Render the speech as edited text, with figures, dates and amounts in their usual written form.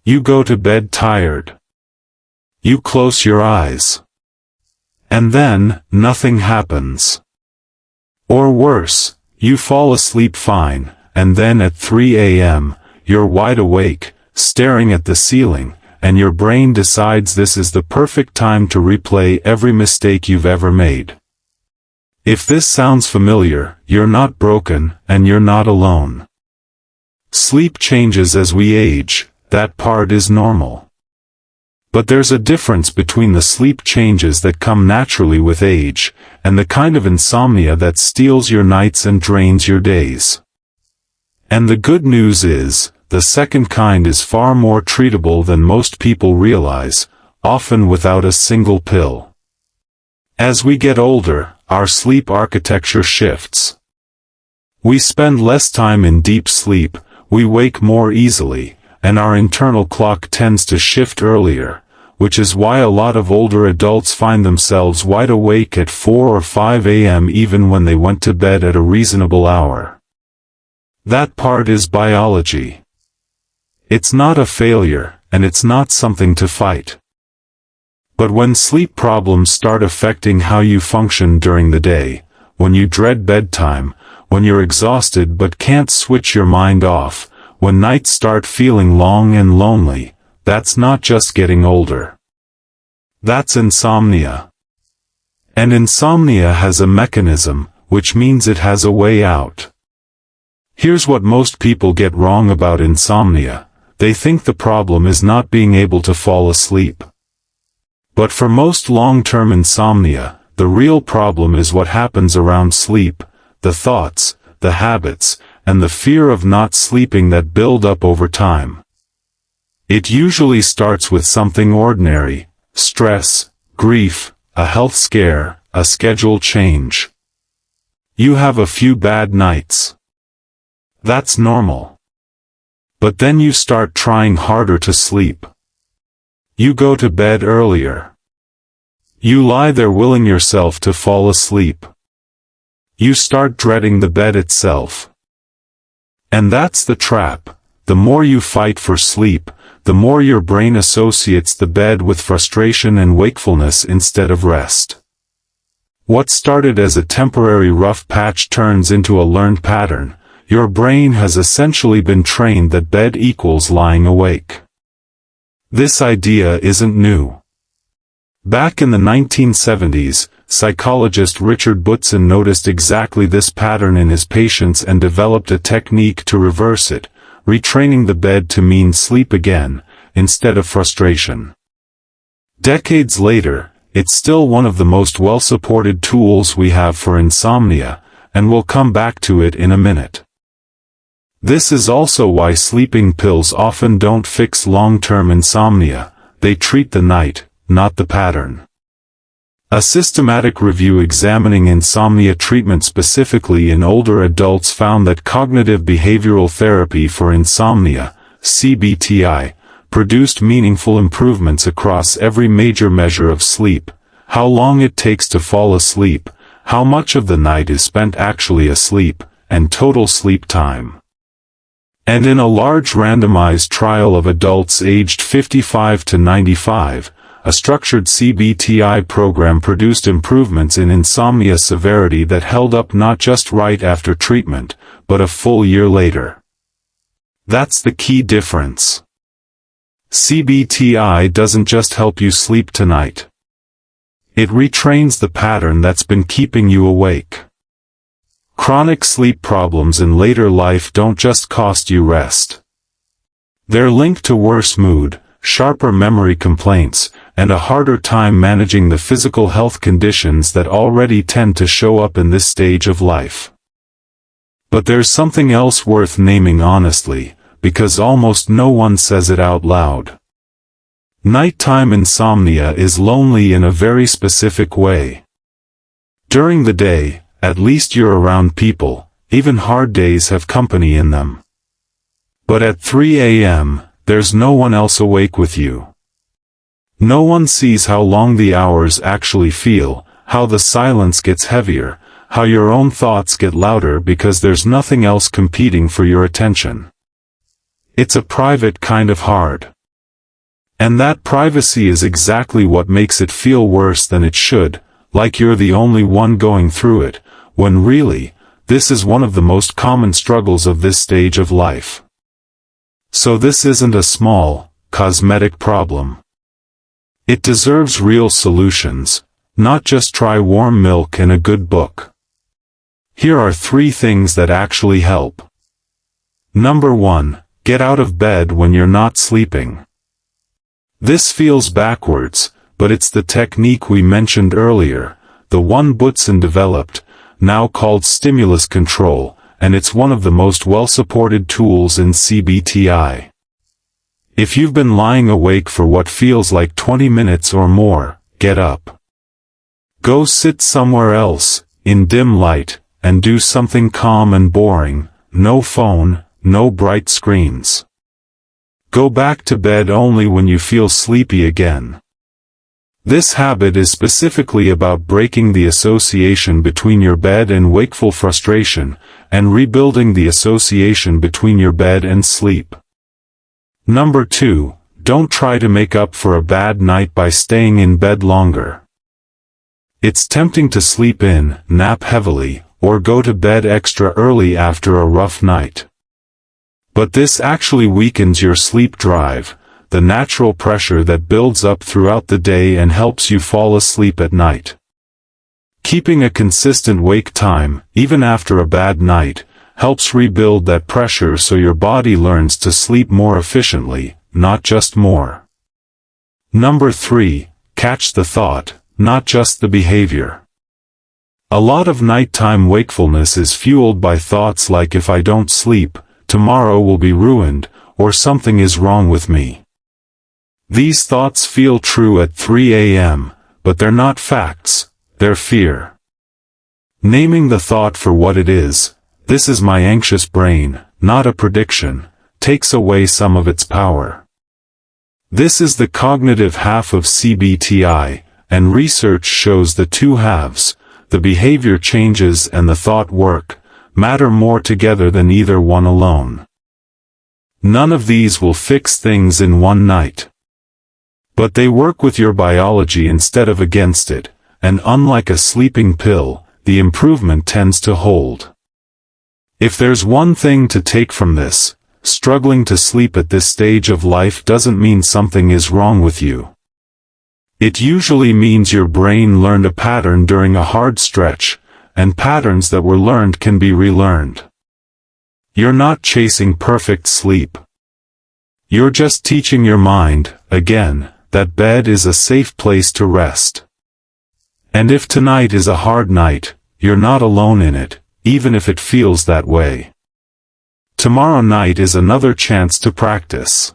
You go to bed tired. You close your eyes. And then, nothing happens. Or worse, you fall asleep fine, and then at 3 a.m., you're wide awake, staring at the ceiling, and your brain decides this is the perfect time to replay every mistake you've ever made. If this sounds familiar, you're not broken, and you're not alone. Sleep changes as we age, that part is normal. But there's a difference between the sleep changes that come naturally with age, and the kind of insomnia that steals your nights and drains your days. And the good news is, the second kind is far more treatable than most people realize, often without a single pill. As we get older, our sleep architecture shifts. We spend less time in deep sleep, we wake more easily, and our internal clock tends to shift earlier, which is why a lot of older adults find themselves wide awake at 4 or 5 a.m. even when they went to bed at a reasonable hour. That part is biology. It's not a failure, and it's not something to fight. But when sleep problems start affecting how you function during the day, when you dread bedtime, when you're exhausted but can't switch your mind off, when nights start feeling long and lonely, that's not just getting older. That's insomnia. And insomnia has a mechanism, which means it has a way out. Here's what most people get wrong about insomnia. They think the problem is not being able to fall asleep. But for most long-term insomnia, the real problem is what happens around sleep, the thoughts, the habits, and the fear of not sleeping that build up over time. It usually starts with something ordinary: stress, grief, a health scare, a schedule change. You have a few bad nights. That's normal. But then you start trying harder to sleep. You go to bed earlier. You lie there willing yourself to fall asleep. You start dreading the bed itself. And that's the trap. The more you fight for sleep, the more your brain associates the bed with frustration and wakefulness instead of rest. What started as a temporary rough patch turns into a learned pattern. Your brain has essentially been trained that bed equals lying awake. This idea isn't new. Back in the 1970s, psychologist Richard Bootzin noticed exactly this pattern in his patients and developed a technique to reverse it, retraining the bed to mean sleep again, instead of frustration. Decades later, it's still one of the most well-supported tools we have for insomnia, and we'll come back to it in a minute. This is also why sleeping pills often don't fix long-term insomnia. They treat the night, not the pattern. A systematic review examining insomnia treatment specifically in older adults found that cognitive behavioral therapy for insomnia, CBT-I, produced meaningful improvements across every major measure of sleep: how long it takes to fall asleep, how much of the night is spent actually asleep, and total sleep time. And in a large randomized trial of adults aged 55 to 95, a structured CBT-I program produced improvements in insomnia severity that held up not just right after treatment, but a full year later. That's the key difference. CBT-I doesn't just help you sleep tonight. It retrains the pattern that's been keeping you awake. Chronic sleep problems in later life don't just cost you rest. They're linked to worse mood, sharper memory complaints, and a harder time managing the physical health conditions that already tend to show up in this stage of life. But there's something else worth naming honestly, because almost no one says it out loud. Nighttime insomnia is lonely in a very specific way. During the day, at least you're around people, even hard days have company in them. But at 3 a.m., there's no one else awake with you. No one sees how long the hours actually feel, how the silence gets heavier, how your own thoughts get louder because there's nothing else competing for your attention. It's a private kind of hard. And that privacy is exactly what makes it feel worse than it should, like you're the only one going through it, when really, this is one of the most common struggles of this stage of life. So this isn't a small, cosmetic problem. It deserves real solutions, not just try warm milk and a good book. Here are 3 things that actually help. Number 1, get out of bed when you're not sleeping. This feels backwards, but it's the technique we mentioned earlier, the one Bootzin developed, now called stimulus control, and it's one of the most well-supported tools in CBT-I. If you've been lying awake for what feels like 20 minutes or more, get up. Go sit somewhere else, in dim light, and do something calm and boring, no phone, no bright screens. Go back to bed only when you feel sleepy again. This habit is specifically about breaking the association between your bed and wakeful frustration, and rebuilding the association between your bed and sleep. Number 2, don't try to make up for a bad night by staying in bed longer. It's tempting to sleep in, nap heavily, or go to bed extra early after a rough night. But this actually weakens your sleep drive, the natural pressure that builds up throughout the day and helps you fall asleep at night. Keeping a consistent wake time, even after a bad night, helps rebuild that pressure so your body learns to sleep more efficiently, not just more. Number 3, catch the thought, not just the behavior. A lot of nighttime wakefulness is fueled by thoughts like if I don't sleep, tomorrow will be ruined, or something is wrong with me. These thoughts feel true at 3 a.m., but they're not facts, they're fear. Naming the thought for what it is, this is my anxious brain, not a prediction, takes away some of its power. This is the cognitive half of CBT-I, and research shows the 2 halves, the behavior changes and the thought work, matter more together than either one alone. None of these will fix things in one night. But they work with your biology instead of against it, and unlike a sleeping pill, the improvement tends to hold. If there's one thing to take from this, struggling to sleep at this stage of life doesn't mean something is wrong with you. It usually means your brain learned a pattern during a hard stretch, and patterns that were learned can be relearned. You're not chasing perfect sleep. You're just teaching your mind, again, that bed is a safe place to rest. And if tonight is a hard night, you're not alone in it, even if it feels that way. Tomorrow night is another chance to practice.